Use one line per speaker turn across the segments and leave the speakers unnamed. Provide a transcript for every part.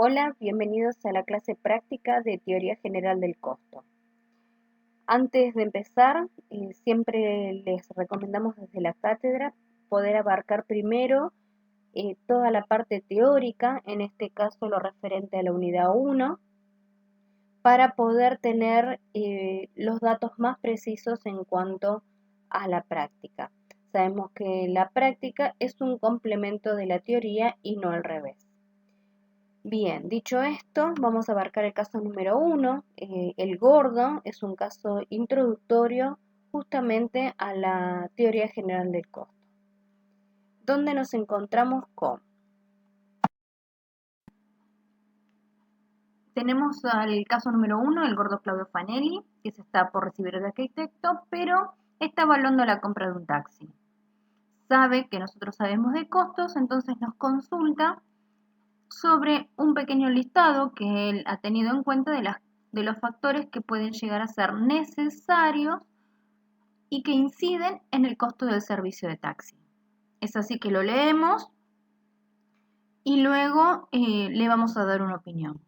Hola, bienvenidos a la clase práctica de Teoría General del Costo. Antes de empezar, siempre les recomendamos desde la cátedra poder abarcar primero toda la parte teórica, en este caso lo referente a la unidad 1, para poder tener los datos más precisos en cuanto a la práctica. Sabemos que la práctica es un complemento de la teoría y no al revés. Bien, dicho esto, vamos a abarcar el caso número 1. El gordo es un caso introductorio justamente a la teoría general del costo, donde nos encontramos con... Tenemos al caso número 1, el gordo Claudio Fanelli, que se está por recibir de arquitecto, pero está evaluando la compra de un taxi. Sabe que nosotros sabemos de costos, entonces nos consulta sobre un pequeño listado que él ha tenido en cuenta de los factores que pueden llegar a ser necesarios y que inciden en el costo del servicio de taxi. Es así que lo leemos y luego le vamos a dar una opinión.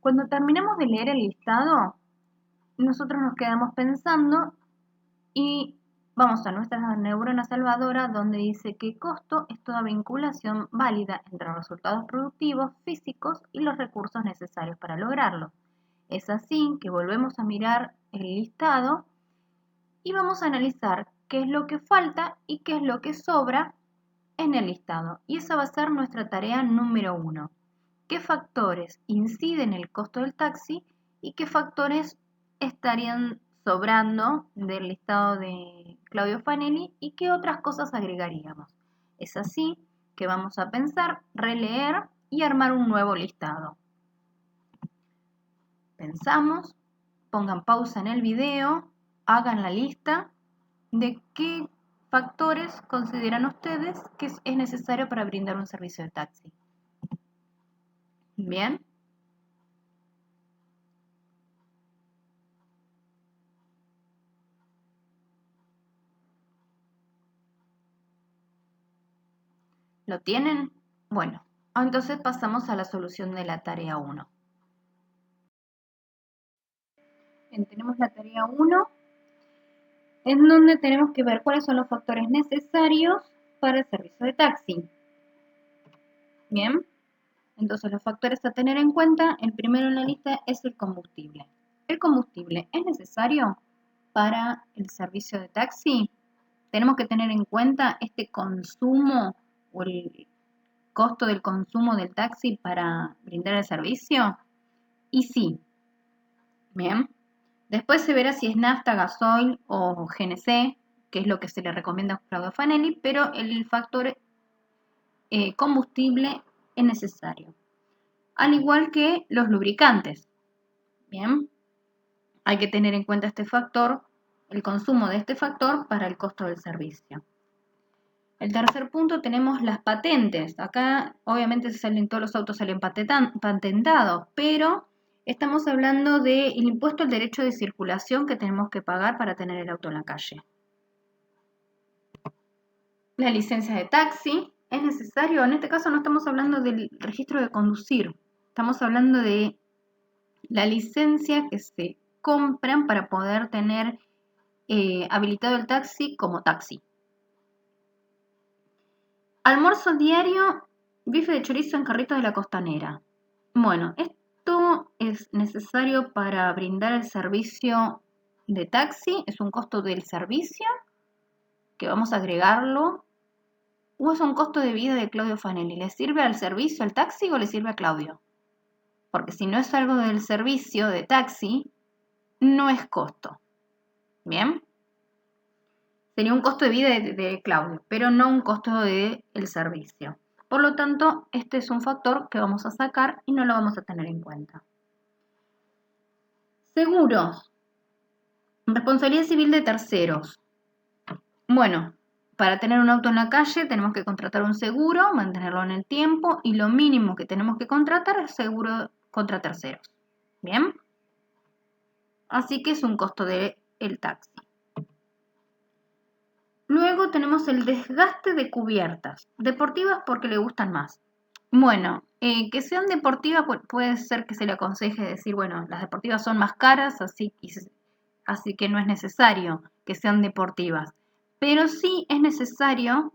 Cuando terminamos de leer el listado, nosotros nos quedamos pensando y vamos a nuestra neurona salvadora, donde dice que costo es toda vinculación válida entre los resultados productivos, físicos y los recursos necesarios para lograrlo. Es así que volvemos a mirar el listado y vamos a analizar qué es lo que falta y qué es lo que sobra en el listado. Y esa va a ser nuestra tarea número 1. ¿Qué factores inciden en el costo del taxi y qué factores estarían sobrando del listado de Claudio Fanelli y qué otras cosas agregaríamos? Es así que vamos a pensar, releer y armar un nuevo listado. Pensamos, pongan pausa en el video, hagan la lista de qué factores consideran ustedes que es necesario para brindar un servicio de taxi. Bien. ¿Lo tienen? Bueno, entonces pasamos a la solución de la tarea 1. Tenemos la tarea 1, en donde tenemos que ver cuáles son los factores necesarios para el servicio de taxi. Bien, entonces los factores a tener en cuenta, el primero en la lista es el combustible. ¿El combustible es necesario para el servicio de taxi? Tenemos que tener en cuenta este consumo o el costo del consumo del taxi para brindar el servicio. Y sí, bien. Después se verá si es nafta, gasoil o GNC, que es lo que se le recomienda a Claudio Fanelli, pero el factor combustible es necesario. Al igual que los lubricantes. Bien, hay que tener en cuenta este factor, el consumo de este factor para el costo del servicio. El tercer punto tenemos las patentes. Acá obviamente todos los autos salen patentados, pero estamos hablando del impuesto al derecho de circulación que tenemos que pagar para tener el auto en la calle. La licencia de taxi es necesario. En este caso no estamos hablando del registro de conducir. Estamos hablando de la licencia que se compran para poder tener habilitado el taxi como taxi. Almuerzo diario, bife de chorizo en carritos de la costanera. Bueno, esto es necesario para brindar el servicio de taxi, es un costo del servicio que vamos a agregarlo, o es un costo de vida de Claudio Fanelli. ¿Le sirve al servicio, al taxi o le sirve a Claudio? Porque si no es algo del servicio de taxi, no es costo. ¿Bien? Sería un costo de vida de Claudio, pero no un costo del servicio. Por lo tanto, este es un factor que vamos a sacar y no lo vamos a tener en cuenta. Seguros. Responsabilidad civil de terceros. Bueno, para tener un auto en la calle tenemos que contratar un seguro, mantenerlo en el tiempo y lo mínimo que tenemos que contratar es seguro contra terceros. ¿Bien? Así que es un costo del taxi. Luego tenemos el desgaste de cubiertas. Deportivas porque le gustan más. Bueno, que sean deportivas puede ser que se le aconseje decir, bueno, las deportivas son más caras, así que no es necesario que sean deportivas. Pero sí es necesario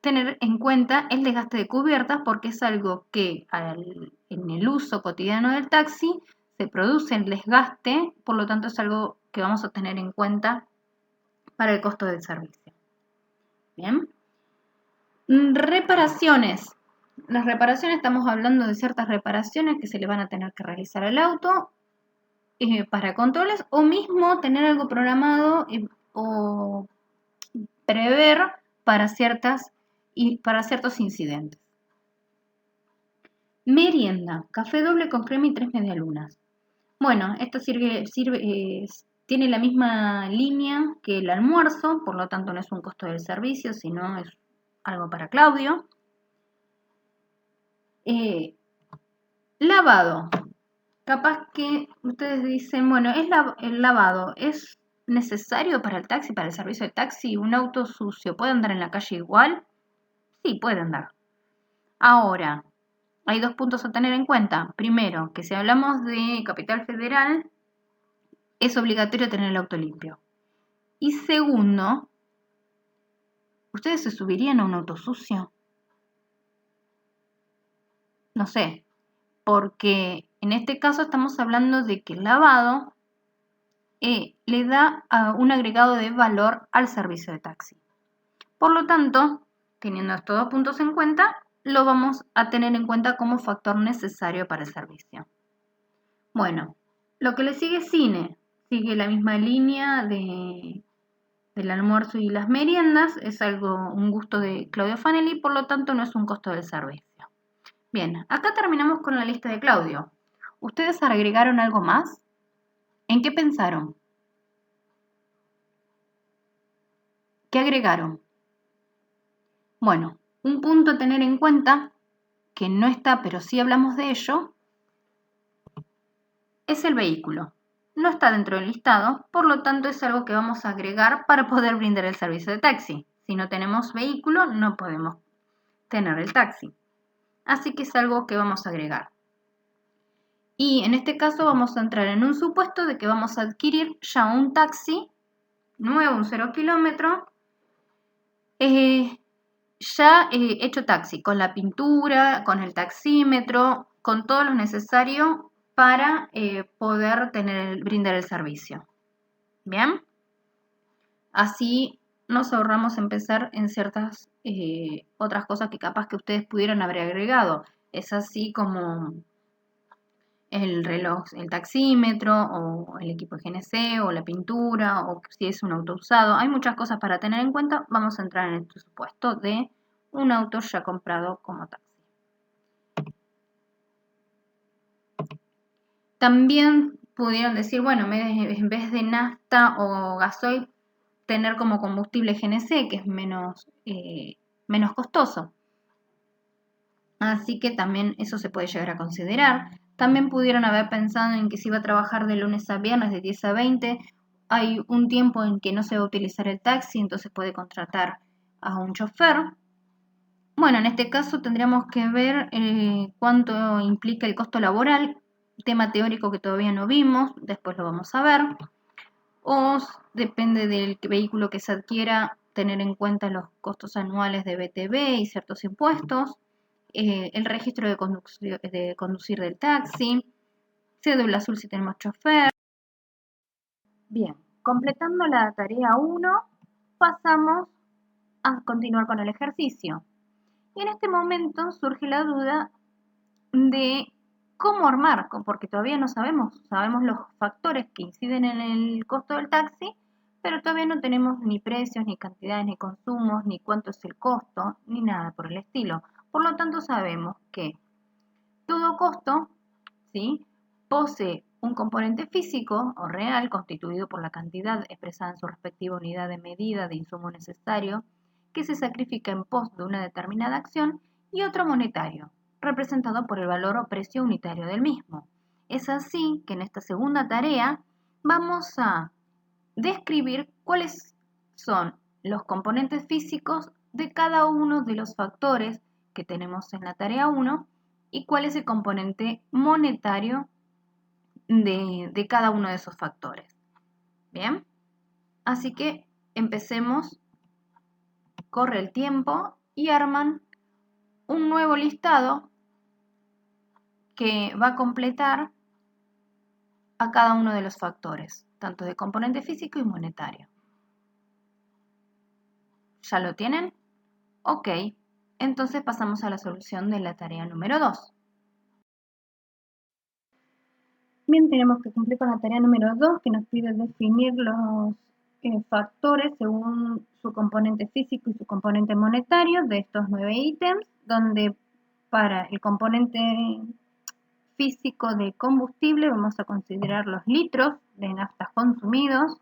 tener en cuenta el desgaste de cubiertas porque es algo que en el uso cotidiano del taxi se produce el desgaste, por lo tanto es algo que vamos a tener en cuenta para el costo del servicio. Bien. Reparaciones. Las reparaciones, estamos hablando de ciertas reparaciones que se le van a tener que realizar al auto para controles o mismo tener algo programado o prever para ciertos incidentes. Merienda, café doble con crema y 3 medialunas. Bueno, esto tiene la misma línea que el almuerzo, por lo tanto no es un costo del servicio, sino es algo para Claudio. Lavado. Capaz que ustedes dicen, bueno, el lavado es necesario para el taxi, para el servicio de taxi. ¿Un auto sucio puede andar en la calle igual? Sí, puede andar. Ahora, hay 2 puntos a tener en cuenta. Primero, que si hablamos de Capital Federal, es obligatorio tener el auto limpio. Y segundo, ¿ustedes se subirían a un auto sucio? No sé, porque en este caso estamos hablando de que el lavado le da un agregado de valor al servicio de taxi. Por lo tanto, teniendo estos 2 puntos en cuenta, lo vamos a tener en cuenta como factor necesario para el servicio. Bueno, lo que le sigue es cine. Sigue la misma línea del almuerzo y las meriendas. Es un gusto de Claudio Fanelli, por lo tanto no es un costo del servicio. Bien, acá terminamos con la lista de Claudio. ¿Ustedes agregaron algo más? ¿En qué pensaron? ¿Qué agregaron? Bueno, un punto a tener en cuenta, que no está, pero sí hablamos de ello, es el vehículo. No está dentro del listado, por lo tanto es algo que vamos a agregar para poder brindar el servicio de taxi. Si no tenemos vehículo, no podemos tener el taxi. Así que es algo que vamos a agregar. Y en este caso vamos a entrar en un supuesto de que vamos a adquirir ya un taxi nuevo, un 0 kilómetro, ya hecho taxi, con la pintura, con el taxímetro, con todo lo necesario para poder brindar el servicio. ¿Bien? Así nos ahorramos empezar en ciertas otras cosas que capaz que ustedes pudieran haber agregado. Es así como el reloj, el taxímetro, o el equipo de GNC, o la pintura, o si es un auto usado. Hay muchas cosas para tener en cuenta. Vamos a entrar en este supuesto de un auto ya comprado como taxi. También pudieron decir, bueno, en vez de nafta o gasoil, tener como combustible GNC, que es menos costoso. Así que también eso se puede llegar a considerar. También pudieron haber pensado en que si va a trabajar de lunes a viernes de 10 a 20, hay un tiempo en que no se va a utilizar el taxi, entonces puede contratar a un chofer. Bueno, en este caso tendríamos que ver cuánto implica el costo laboral, tema teórico que todavía no vimos, después lo vamos a ver. O depende del vehículo que se adquiera, tener en cuenta los costos anuales de BTV y ciertos impuestos. El registro de conducir del taxi, cédula azul si tenemos chofer. Bien, completando la tarea 1, pasamos a continuar con el ejercicio. Y en este momento surge la duda de cómo armar, porque todavía no sabemos los factores que inciden en el costo del taxi, pero todavía no tenemos ni precios, ni cantidades, ni consumos, ni cuánto es el costo, ni nada por el estilo. Por lo tanto, sabemos que todo costo, ¿sí?, posee un componente físico o real constituido por la cantidad expresada en su respectiva unidad de medida de insumo necesario que se sacrifica en pos de una determinada acción, y otro monetario, representado por el valor o precio unitario del mismo. Es así que en esta segunda tarea vamos a describir cuáles son los componentes físicos de cada uno de los factores que tenemos en la tarea 1 y cuál es el componente monetario de cada uno de esos factores. Bien, así que empecemos. Corre el tiempo y arman un nuevo listado que va a completar a cada uno de los factores, tanto de componente físico y monetario. ¿Ya lo tienen? Ok, entonces pasamos a la solución de la tarea número 2. Bien, tenemos que cumplir con la tarea número 2, que nos pide definir los factores según su componente físico y su componente monetario de estos 9 ítems, donde para el componente físico de combustible vamos a considerar los litros de naftas consumidos,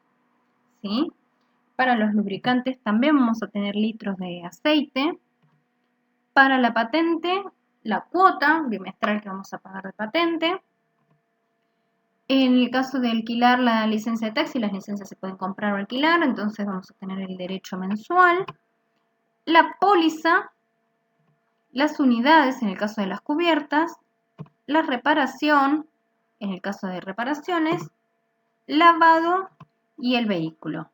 ¿sí? Para los lubricantes también vamos a tener litros de aceite. Para la patente, la cuota bimestral que vamos a pagar de patente. En el caso de alquilar la licencia de taxi, las licencias se pueden comprar o alquilar, entonces vamos a tener el derecho mensual. La póliza, las unidades en el caso de las cubiertas, la reparación en el caso de reparaciones, lavado y el vehículo.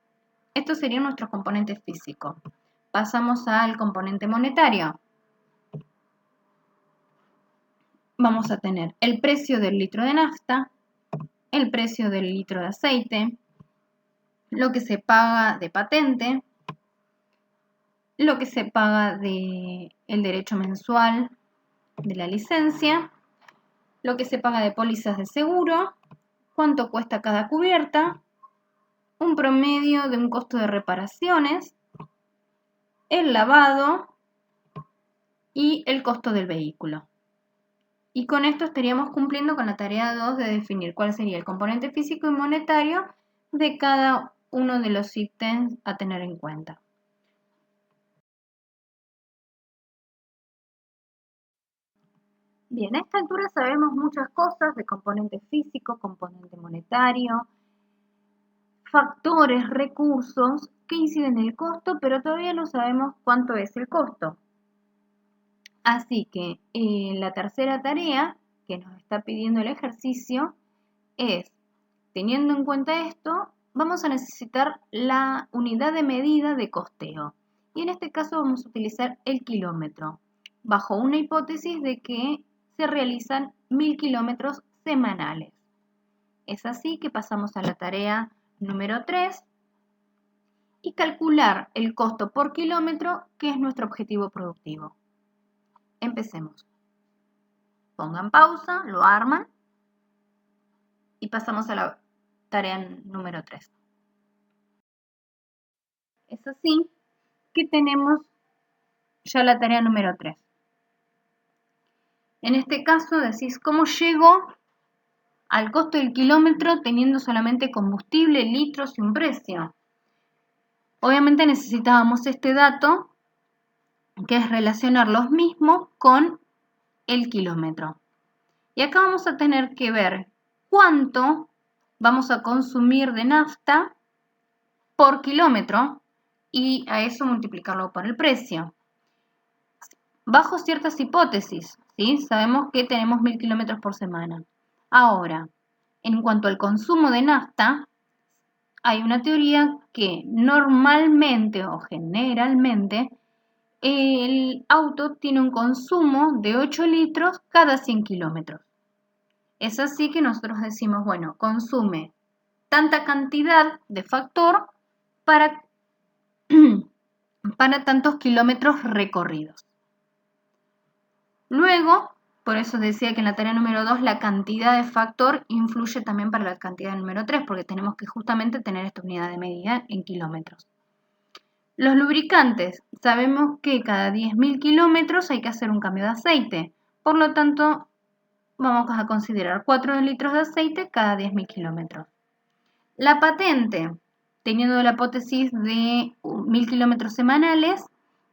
Estos serían nuestros componentes físicos. Pasamos al componente monetario. Vamos a tener el precio del litro de nafta, el precio del litro de aceite, lo que se paga de patente, lo que se paga del derecho mensual de la licencia, lo que se paga de pólizas de seguro, cuánto cuesta cada cubierta, un promedio de un costo de reparaciones, el lavado y el costo del vehículo. Y con esto estaríamos cumpliendo con la tarea 2 de definir cuál sería el componente físico y monetario de cada uno de los ítems a tener en cuenta. Bien, a esta altura sabemos muchas cosas de componente físico, componente monetario, factores, recursos que inciden en el costo, pero todavía no sabemos cuánto es el costo. Así que la tercera tarea que nos está pidiendo el ejercicio es, teniendo en cuenta esto, vamos a necesitar la unidad de medida de costeo. Y en este caso vamos a utilizar el kilómetro, bajo una hipótesis de que se realizan 1000 kilómetros semanales. Es así que pasamos a la tarea número 3 y calcular el costo por kilómetro, que es nuestro objetivo productivo. Empecemos. Pongan pausa, lo arman y pasamos a la tarea número 3. Es así que tenemos ya la tarea número 3. En este caso decís, ¿cómo llego al costo del kilómetro teniendo solamente combustible, litros y un precio? Obviamente necesitábamos este dato, que es relacionar los mismos con el kilómetro. Y acá vamos a tener que ver cuánto vamos a consumir de nafta por kilómetro y a eso multiplicarlo por el precio. Bajo ciertas hipótesis, ¿sí? Sabemos que tenemos 1000 kilómetros por semana. Ahora, en cuanto al consumo de nafta, hay una teoría que normalmente o generalmente el auto tiene un consumo de 8 litros cada 100 kilómetros. Es así que nosotros decimos, bueno, consume tanta cantidad de factor para tantos kilómetros recorridos. Luego, por eso decía que en la tarea número 2 la cantidad de factor influye también para la cantidad número 3, porque tenemos que justamente tener esta unidad de medida en kilómetros. Los lubricantes, sabemos que cada 10.000 kilómetros hay que hacer un cambio de aceite, por lo tanto vamos a considerar 4 litros de aceite cada 10.000 kilómetros. La patente, teniendo la hipótesis de 1000 kilómetros semanales,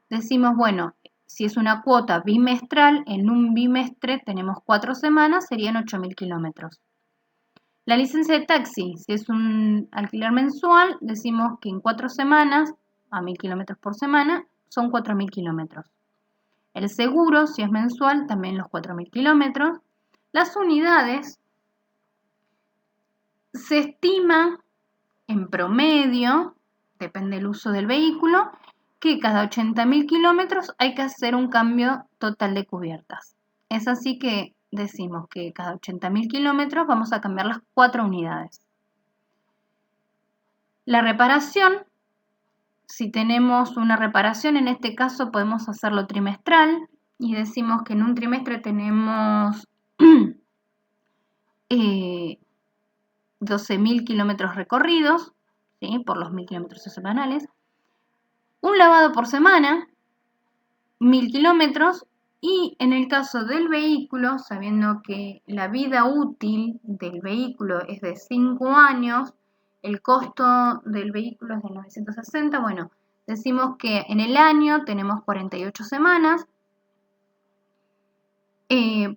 decimos, bueno, si es una cuota bimestral, en un bimestre tenemos 4 semanas, serían 8000 kilómetros. La licencia de taxi, si es un alquiler mensual, decimos que en 4 semanas a 1000 kilómetros por semana, son 4000 kilómetros. El seguro, si es mensual, también los 4000 kilómetros. Las unidades se estima en promedio, depende del uso del vehículo, que cada 80.000 kilómetros hay que hacer un cambio total de cubiertas. Es así que decimos que cada 80.000 kilómetros vamos a cambiar las 4 unidades. La reparación, si tenemos una reparación, en este caso podemos hacerlo trimestral y decimos que en un trimestre tenemos 12.000 kilómetros recorridos, ¿sí? Por los 1000 kilómetros semanales. Un lavado por semana, 1000 kilómetros. Y en el caso del vehículo, sabiendo que la vida útil del vehículo es de 5 años, el costo del vehículo es de 960, bueno, decimos que en el año tenemos 48 semanas,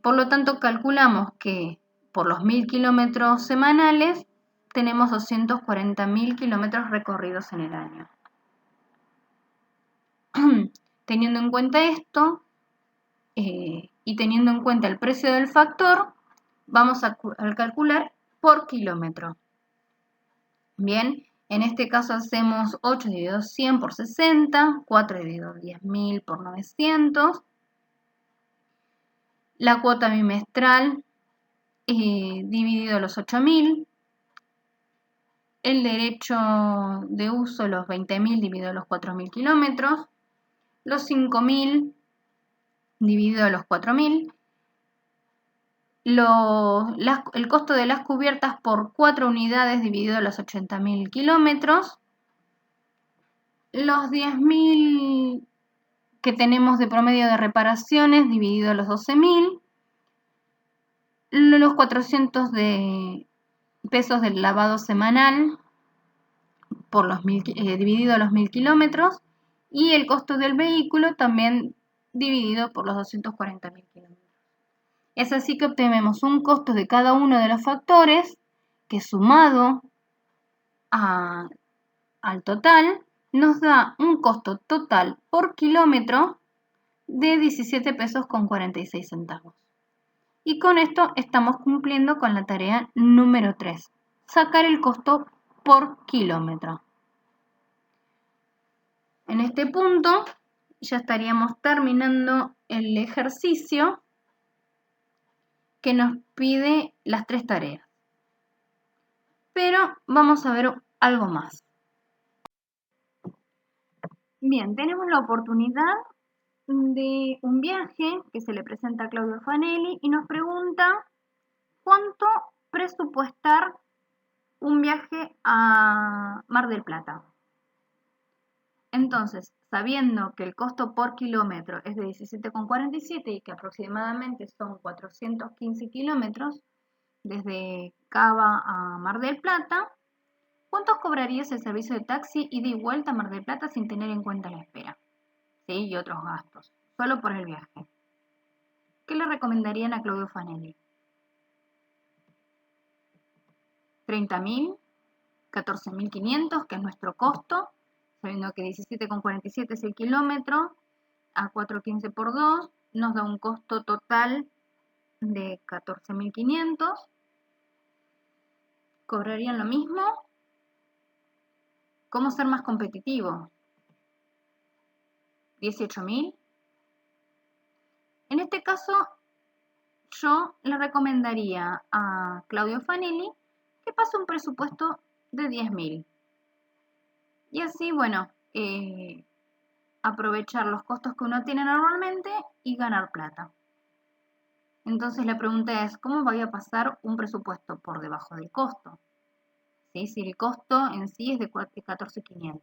por lo tanto calculamos que por los 1000 kilómetros semanales tenemos 240.000 kilómetros recorridos en el año. Teniendo en cuenta esto y teniendo en cuenta el precio del factor, vamos a calcular por kilómetro. Bien, en este caso hacemos 8 dividido 100 por 60, 4 dividido 10.000 por 900. La cuota bimestral dividido los 8.000. El derecho de uso los 20.000 dividido los 4.000 kilómetros. Los 5.000 dividido los 4.000. El costo de las cubiertas por 4 unidades dividido los 80.000 kilómetros. Los 10.000 que tenemos de promedio de reparaciones dividido los 12.000. Los 400 de pesos del lavado semanal por los dividido los 1000 kilómetros. Y el costo del vehículo también dividido por los 240.000 kilómetros. Es así que obtenemos un costo de cada uno de los factores que sumado al total nos da un costo total por kilómetro de 17 pesos con 46 centavos. Y con esto estamos cumpliendo con la tarea número 3, sacar el costo por kilómetro. En este punto ya estaríamos terminando el ejercicio que nos pide las 3 tareas. Pero vamos a ver algo más. Bien, tenemos la oportunidad de un viaje que se le presenta a Claudio Fanelli y nos pregunta cuánto presupuestar un viaje a Mar del Plata. Entonces, sabiendo que el costo por kilómetro es de 17,47 y que aproximadamente son 415 kilómetros desde Cava a Mar del Plata, ¿cuánto cobrarías el servicio de taxi ida y vuelta a Mar del Plata sin tener en cuenta la espera? ¿Sí? Y otros gastos, solo por el viaje. ¿Qué le recomendarían a Claudio Fanelli? ¿30.000? ¿14.500? Que es nuestro costo, sabiendo que 17,47 es el kilómetro, a 4,15 por 2, nos da un costo total de 14.500. ¿Cobrarían lo mismo? ¿Cómo ser más competitivo? ¿18.000? En este caso, yo le recomendaría a Claudio Fanelli que pase un presupuesto de 10.000. Y así, bueno, aprovechar los costos que uno tiene normalmente y ganar plata. Entonces la pregunta es, ¿cómo voy a pasar un presupuesto por debajo del costo? ¿Sí? Si el costo en sí es de 14.500.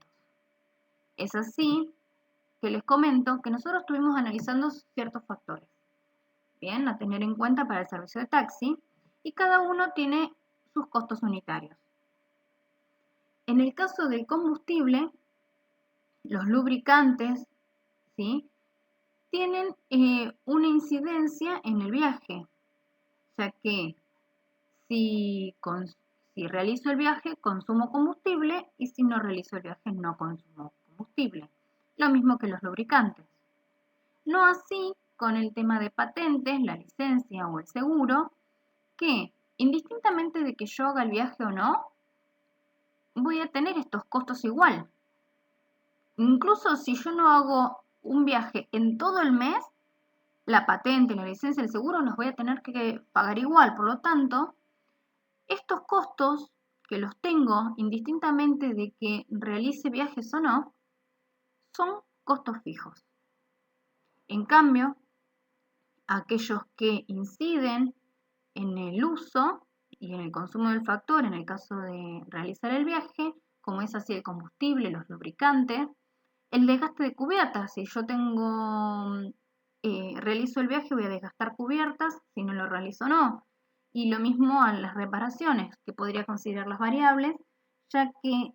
Es así que les comento que nosotros estuvimos analizando ciertos factores, bien, a tener en cuenta para el servicio de taxi, y cada uno tiene sus costos unitarios. En el caso del combustible, los lubricantes, ¿sí?, tienen una incidencia en el viaje, ya que si realizo el viaje consumo combustible y si no realizo el viaje no consumo combustible. combustible, lo mismo que los lubricantes. No así con el tema de patentes, la licencia o el seguro, que indistintamente de que yo haga el viaje o no, voy a tener estos costos igual. Incluso si yo no hago un viaje en todo el mes, la patente, la licencia, el seguro los voy a tener que pagar igual. Por lo tanto, estos costos que los tengo indistintamente de que realice viajes o no, son costos fijos. En cambio, aquellos que inciden en el uso y en el consumo del factor en el caso de realizar el viaje, como es así el combustible, los lubricantes, el desgaste de cubiertas. Si yo realizo el viaje, voy a desgastar cubiertas, si no lo realizo no. Y lo mismo a las reparaciones, que podría considerar las variables, ya que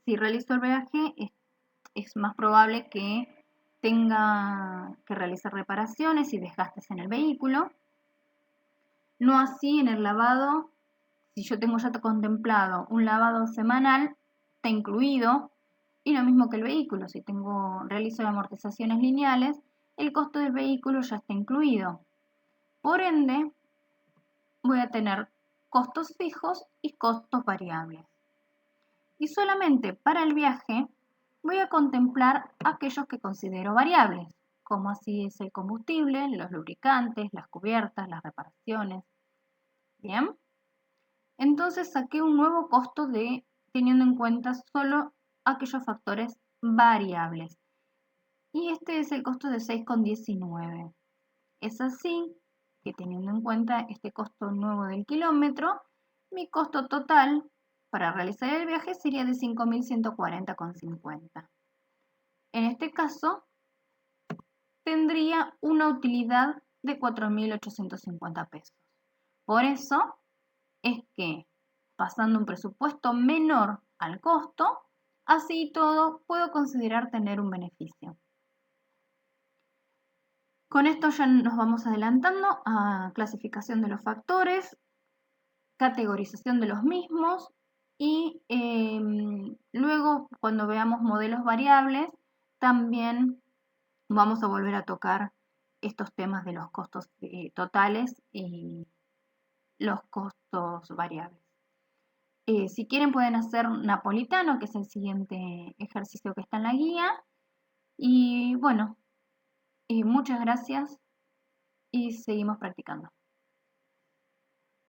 si realizo el viaje es más probable que tenga que realizar reparaciones y desgastes en el vehículo. No así en el lavado, si yo tengo ya contemplado un lavado semanal, está incluido, y lo mismo que el vehículo, si realizo amortizaciones lineales, el costo del vehículo ya está incluido. Por ende, voy a tener costos fijos y costos variables. Y solamente para el viaje voy a contemplar aquellos que considero variables, como así es el combustible, los lubricantes, las cubiertas, las reparaciones. Bien, entonces saqué un nuevo costo teniendo en cuenta solo aquellos factores variables. Y este es el costo de 6,19. Es así que teniendo en cuenta este costo nuevo del kilómetro, mi costo total para realizar el viaje sería de 5.140,50. En este caso, tendría una utilidad de 4.850 pesos. Por eso es que, pasando un presupuesto menor al costo, así todo puedo considerar tener un beneficio. Con esto ya nos vamos adelantando a clasificación de los factores, categorización de los mismos y luego cuando veamos modelos variables también vamos a volver a tocar estos temas de los costos totales y los costos variables. Si quieren pueden hacer napolitano, que es el siguiente ejercicio que está en la guía. Y bueno, muchas gracias y seguimos practicando.